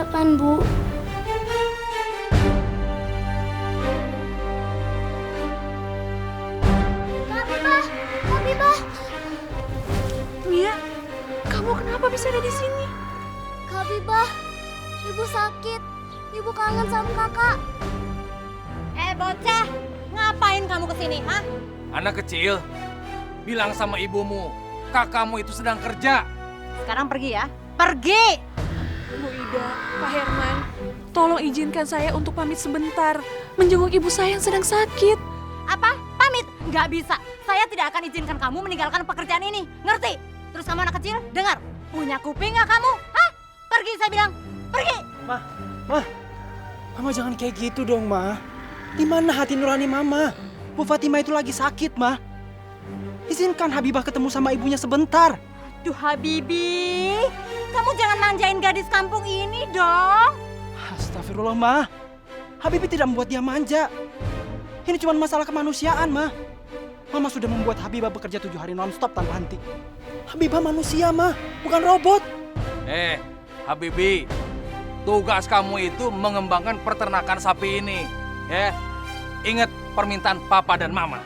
kapan, Bu? Habibah! Habibah! Mia, kamu kenapa bisa ada di sini? Habibah, Ibu sakit. Ibu kangen sama kakak. Bocah, ngapain kamu kesini, ha? Anak kecil, bilang sama ibumu, kakakmu itu sedang kerja. Sekarang pergi ya, pergi! Bu Ida, Pak Herman, tolong izinkan saya untuk pamit sebentar, menjenguk ibu saya yang sedang sakit. Apa? Pamit? Nggak bisa. Saya tidak akan izinkan kamu meninggalkan pekerjaan ini. Ngerti? Terus kamu anak kecil, dengar. Punya kuping nggak kamu? Hah? Pergi saya bilang. Pergi! Mama jangan kayak gitu dong, Ma. Di mana hati nurani Mama? Bu Fatima itu lagi sakit, Ma. Izinkan Habibah ketemu sama ibunya sebentar. Duh Habibi, kamu jangan manjain gadis kampung ini dong. Astagfirullah, Ma. Habibie tidak membuat dia manja. Ini cuma masalah kemanusiaan, Ma. Mama sudah membuat Habibah bekerja 7 hari non-stop tanpa henti. Habibah manusia, Ma, bukan robot. Habibi, tugas kamu itu mengembangkan peternakan sapi ini. Ingat permintaan papa dan mama.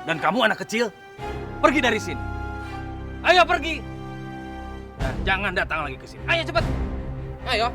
Dan kamu anak kecil, pergi dari sini. Ayo pergi. Jangan datang lagi ke sini. Ayo cepat. Ayo.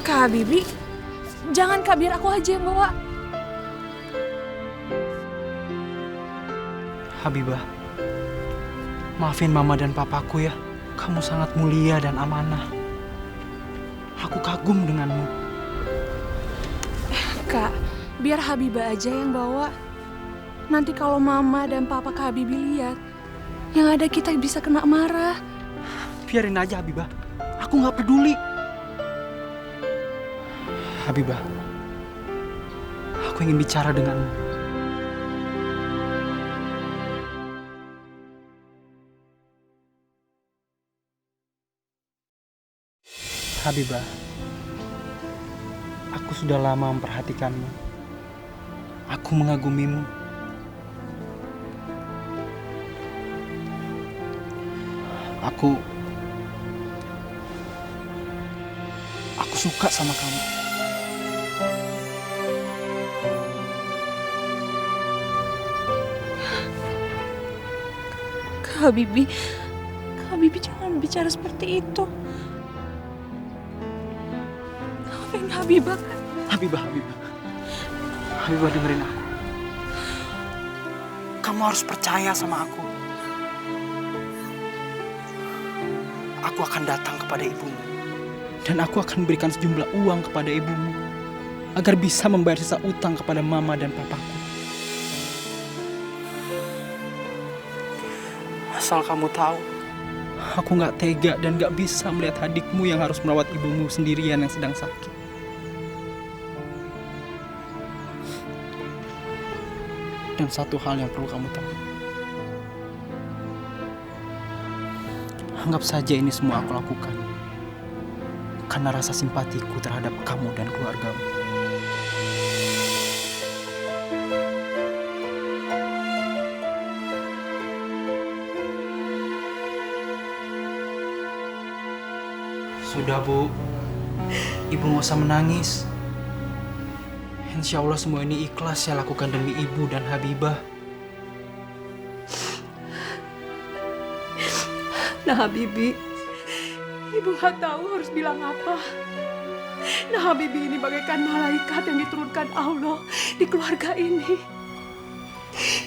Kak Habibie, jangan Kak, biar aku aja yang bawa. Habibah, maafin Mama dan Papaku ya. Kamu sangat mulia dan amanah. Aku kagum denganmu. Kak, biar Habibah aja yang bawa. Nanti kalau Mama dan Papa Kak Habibie lihat, yang ada kita bisa kena marah. Biarin aja, Habibah. Aku nggak peduli. Habibah, aku ingin bicara denganmu. Habibah, aku sudah lama memperhatikanmu. Aku mengagumimu. Aku suka sama kamu. Kak Habibie jangan bicara seperti itu. Maafin Habibah, Kak. Habibah dengerin aku. Kamu harus percaya sama aku. Aku akan datang kepada ibumu. Dan aku akan berikan sejumlah uang kepada ibumu. Agar bisa membayar sisa utang kepada mama dan papaku. Asal kamu tahu, aku gak tega dan gak bisa melihat adikmu yang harus merawat ibumu sendirian yang sedang sakit. Dan satu hal yang perlu kamu tahu. Anggap saja ini semua aku lakukan karena rasa simpatiku terhadap kamu dan keluargamu. Sudah, Bu. Ibu nggak usah menangis. Insya Allah semua ini ikhlas saya lakukan demi Ibu dan Habibah. Nah Habibi, ibu nggak tahu harus bilang apa. Nah Habibi ini bagaikan malaikat yang diturunkan Allah di keluarga ini.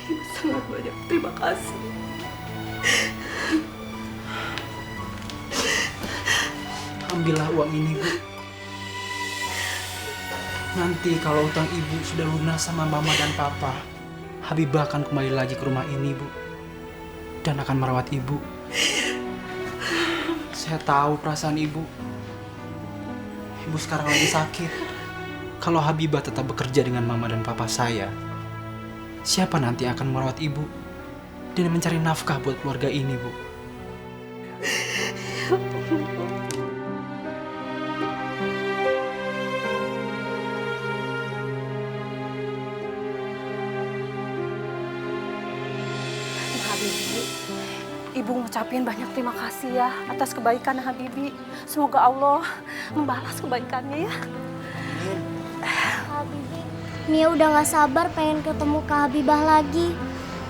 Ibu sangat banyak terima kasih. Ambillah uang ini, Bu. Nanti kalau utang Ibu sudah lunas sama Mama dan Papa, Habibah akan kembali lagi ke rumah ini, Bu. Dan akan merawat Ibu. Saya tahu perasaan Ibu. Ibu sekarang lagi sakit. Kalau Habibah tetap bekerja dengan Mama dan Papa saya, siapa nanti akan merawat Ibu dan mencari nafkah buat keluarga ini, Bu? Habibi, ibu ngucapin banyak terima kasih ya atas kebaikan Habibi. Semoga Allah membalas kebaikannya ya. Habibi, Mia udah gak sabar pengen ketemu Kak Habibah lagi.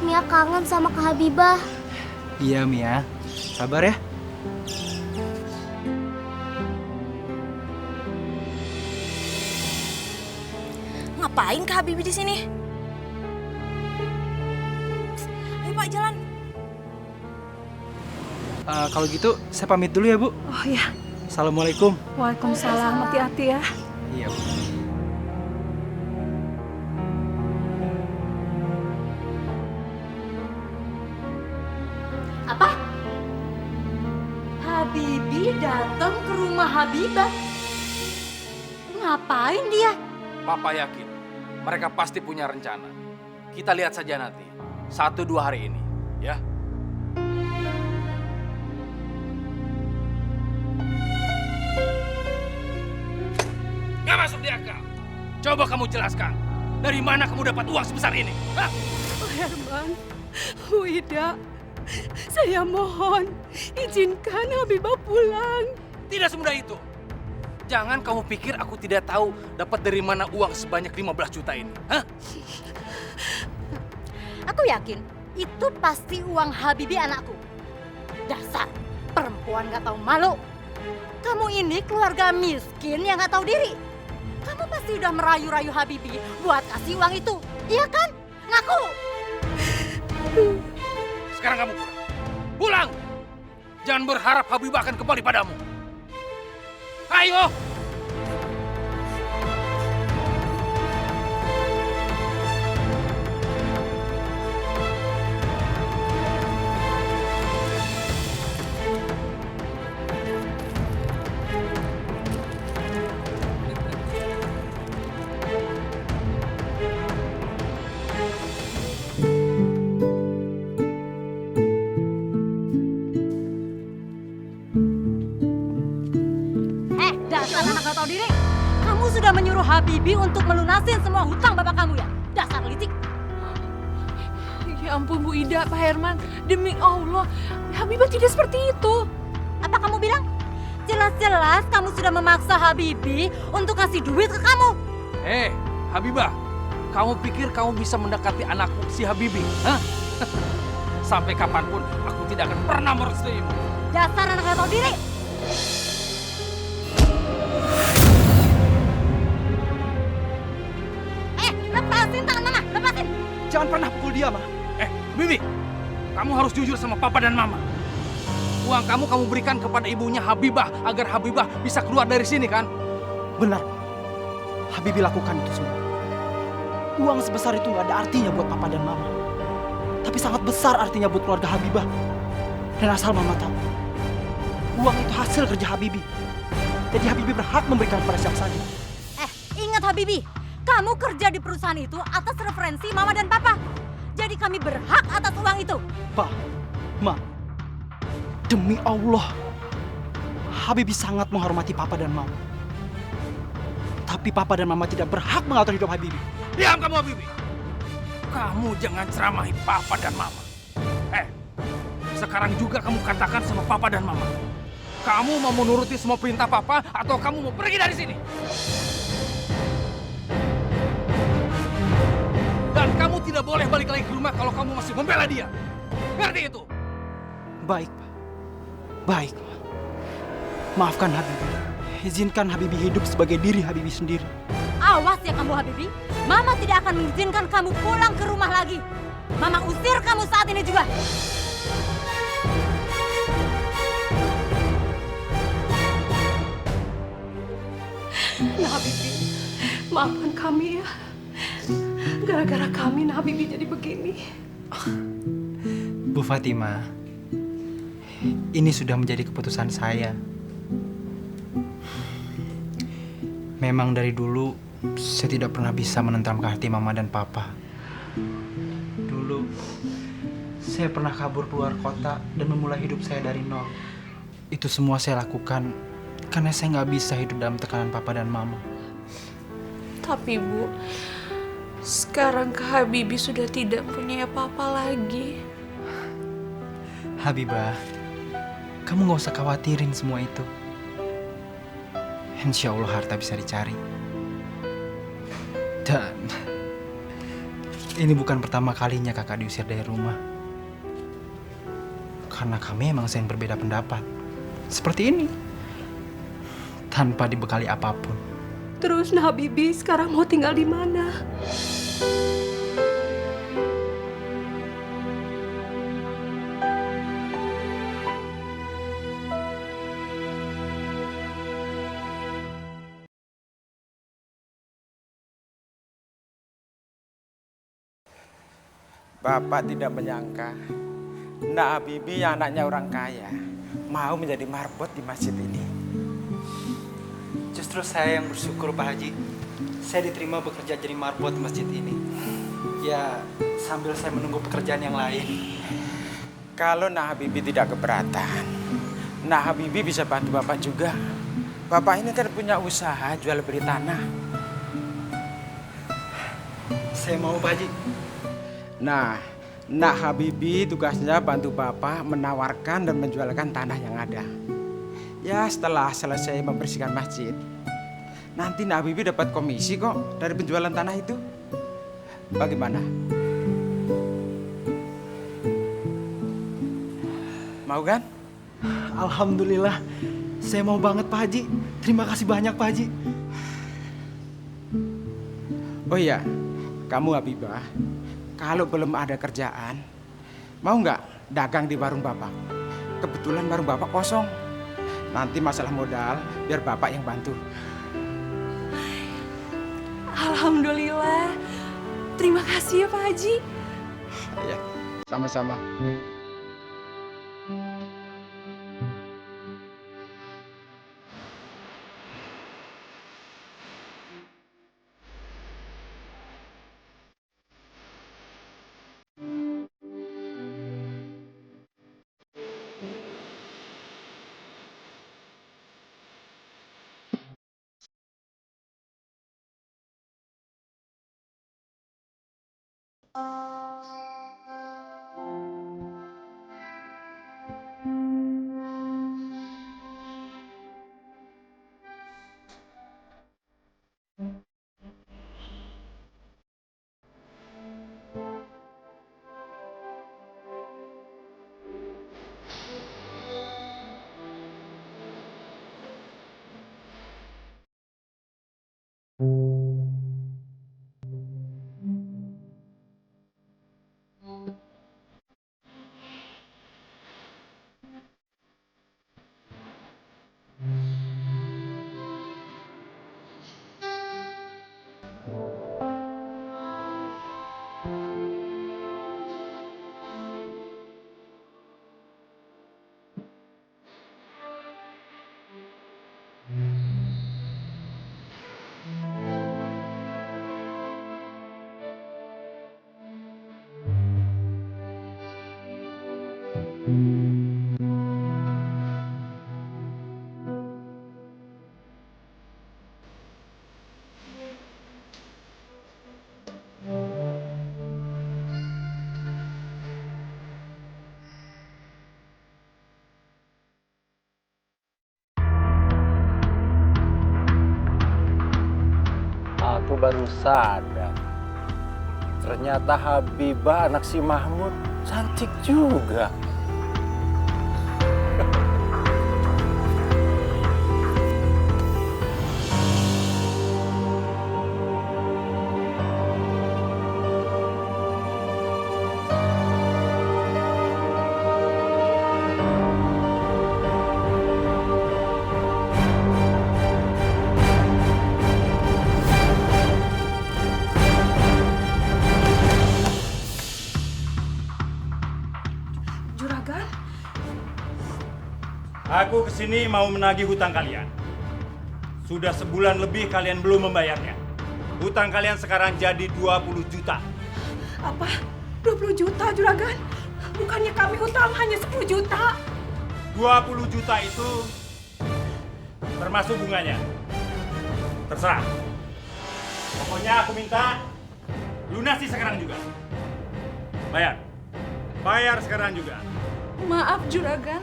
Mia kangen sama Kak Habibah. Iya, Mia. Sabar ya. Ngapain Kak Habibie di sini? Ayo Pak, jalan. Kalau gitu, saya pamit dulu ya, Bu. Oh ya, Assalamualaikum. waalaikumsalam. Hati-hati ya. Iya, Bu. Apa? Habibie datang ke rumah Habibah. Ngapain dia? Papa yakin mereka pasti punya rencana. Kita lihat saja nanti. 1-2 hari ini, ya. Nggak masuk di akal. Coba kamu jelaskan. Dari mana kamu dapat uang sebesar ini? Hah? Oh Herman, Bu Ida, saya mohon izinkan Habibah pulang. Tidak semudah itu. Jangan kamu pikir aku tidak tahu dapat dari mana uang sebanyak 15 juta ini. Hah? Aku yakin itu pasti uang Habibie anakku. Dasar perempuan gak tahu malu. Kamu ini keluarga miskin yang gak tahu diri. Kamu pasti udah merayu-rayu Habibie buat kasih uang itu. Iya kan? Ngaku. Sekarang kamu pulang. Pulang! Jangan berharap Habibah akan kembali padamu. Ayo! Dasar anak gak tahu diri. Kamu sudah menyuruh Habibie untuk melunasin semua hutang bapak kamu ya? Dasar licik. Ya ampun Bu Ida, Pak Herman, demi Allah, Habibah tidak seperti itu. Apa kamu bilang? Jelas-jelas kamu sudah memaksa Habibie untuk kasih duit ke kamu. Habibah, kamu pikir kamu bisa mendekati anakku si Habibie? Hah? Sampai kapanpun aku tidak akan pernah merestuimu. Dasar anak gak tahu diri. Lepasin tangan mama, lepasin. Jangan pernah pukul dia, Ma. Bibi, kamu harus jujur sama papa dan mama. Uang kamu berikan kepada ibunya Habibah agar Habibah bisa keluar dari sini kan? Benar. Habibie lakukan itu semua. Uang sebesar itu nggak ada artinya buat papa dan mama. Tapi sangat besar artinya buat keluarga Habibah. Dan asal mama tahu, uang itu hasil kerja Habibie. Jadi Habibie berhak memberikan kepada siapa saja. Ingat Habibie, kamu kerja di perusahaan itu atas referensi mama dan papa. Jadi kami berhak atas uang itu. Pa, Ma, demi Allah, Habibie sangat menghormati Papa dan Mama. Tapi Papa dan Mama tidak berhak mengatur hidup Habibie. Diam kamu Habibie. Kamu jangan ceramahi Papa dan Mama. Sekarang juga kamu katakan sama Papa dan Mama. Kamu mau menuruti semua perintah Papa atau kamu mau pergi dari sini? Dan kamu tidak boleh balik lagi ke rumah kalau kamu masih membela dia. Ngerti itu? Baik, Pak. Baik, Ma. Maafkan Habibie. Izinkan Habibie hidup sebagai diri Habibie sendiri. Awas ya kamu Habibie. Mama tidak akan mengizinkan kamu pulang ke rumah lagi. Mama usir kamu saat ini juga. Nah Habibie, maafkan kami ya. Gara-gara kami Nah Habibie jadi begini. Bu Fatima, ini sudah menjadi keputusan saya. Memang dari dulu saya tidak pernah bisa menentramkan hati Mama dan Papa. Dulu saya pernah kabur keluar kota dan memulai hidup saya dari nol. Itu semua saya lakukan karena saya nggak bisa hidup dalam tekanan Papa dan Mama. Tapi Bu, sekarang Kak Habibie sudah tidak punya apa-apa lagi. Habibah, kamu nggak usah khawatirin semua itu. Insya Allah harta bisa dicari. Dan ini bukan pertama kalinya kakak diusir dari rumah. Karena kami emang sering berbeda pendapat. Seperti ini. Tanpa dibekali apapun. Terus Nah Habibie sekarang mau tinggal di mana? Bapak tidak menyangka Nah Habibie yang anaknya orang kaya mau menjadi marbot di masjid ini. Justru saya yang bersyukur Pak Haji. Saya diterima bekerja jadi marbot di masjid ini. Ya, sambil saya menunggu pekerjaan yang lain. Kalau Nah Habibie tidak keberatan, Nah Habibie bisa bantu Bapak juga. Bapak ini kan punya usaha jual beli tanah. Saya mau Pak Haji. Nah Habibie tugasnya bantu Bapak menawarkan dan menjualkan tanah yang ada. Ya setelah selesai membersihkan masjid, nanti Nah Habibie dapat komisi kok dari penjualan tanah itu. Bagaimana? Mau kan? Alhamdulillah. Saya mau banget Pak Haji. Terima kasih banyak Pak Haji. Oh iya, kamu Habibah, kalau belum ada kerjaan, mau nggak dagang di warung Bapak? Kebetulan warung Bapak kosong. Nanti masalah modal, biar Bapak yang bantu. Alhamdulillah. Terima kasih ya Pak Haji. Iya, sama-sama. baru sadar. Ternyata Habibah anak si Mahmud cantik juga. Juragan, Aku kesini mau menagih hutang kalian. Sudah sebulan lebih kalian belum membayarnya. Hutang kalian sekarang jadi 20 juta. apa? 20 juta, Juragan? Bukannya kami hutang hanya 10 juta? 20 juta itu termasuk bunganya. Terserah. Pokoknya aku minta lunasi sekarang juga. Bayar. Bayar sekarang juga. Maaf Juragan,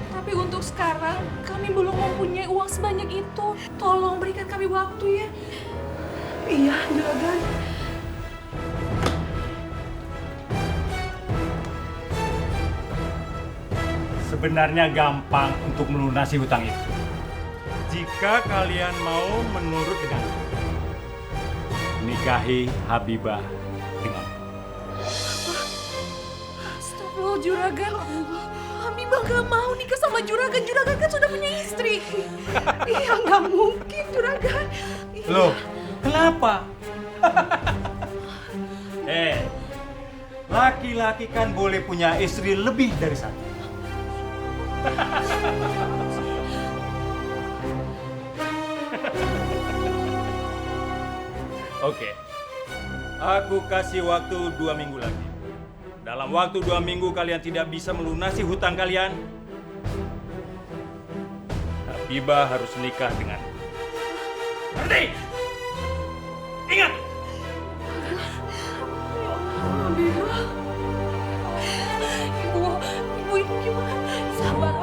tapi untuk sekarang kami belum mempunyai uang sebanyak itu. Tolong berikan kami waktu ya. Iya, Juragan. Sebenarnya gampang untuk melunasi hutang itu. Jika kalian mau menurut dengan nikahi Habibah dengan Astagfirullah Juragan. Habibah gak mau nikah sama Juragan. Juragan kan sudah punya istri. Iya, nggak mungkin, Juragan. Loh, kenapa? Laki-laki kan boleh punya istri lebih dari satu. Oke, aku kasih waktu 2 minggu lagi. Dalam waktu 2 minggu kalian tidak bisa melunasi hutang kalian, Habibah harus nikah dengan. Ngerti? Ingat! Habibah. Ibu ini gimana? Sabar.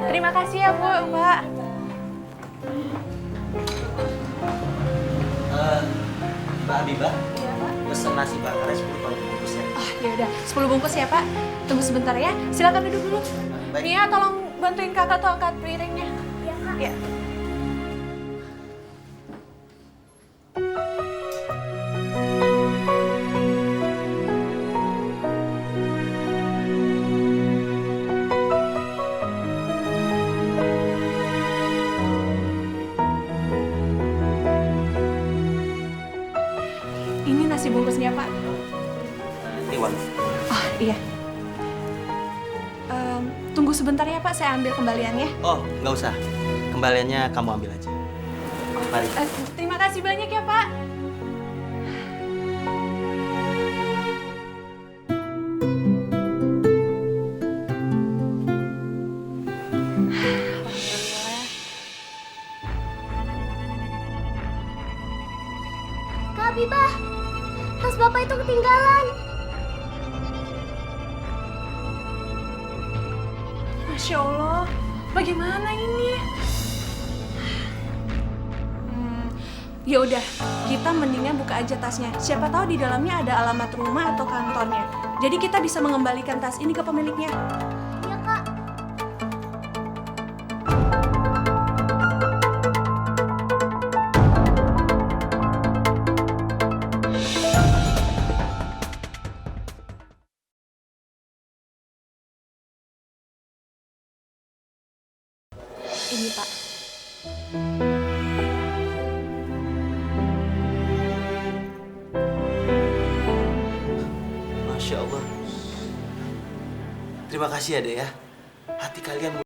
Terima kasih ya Bu, Mbak. Mbak Habibah, Iya, Pak. pesen nasi bakarnya 10 kalau bungkus ya. Oh, ya udah, 10 bungkus ya, Pak. Tunggu sebentar ya. Silakan duduk dulu. Baik. Nia, tolong bantuin Kakak tuh angkat piringnya. Iya, Kak. Ya. Ini nasi bungkusnya, Pak. Ini uang. Oh, iya. Tunggu sebentar ya, Pak. Saya ambil kembaliannya. Oh, nggak usah. Kembaliannya kamu ambil aja. Mari. Terima kasih banyak ya, Pak. Kak Habibah, tas Bapak itu ketinggalan. Masya Allah, bagaimana ini? Ya udah, kita mendingan buka aja tasnya. Siapa tahu di dalamnya ada alamat rumah atau kantornya. Jadi kita bisa mengembalikan tas ini ke pemiliknya. Iya, Kak. Ini, Pak. Masya Allah. Terima kasih ya, Dek ya. Hati kalian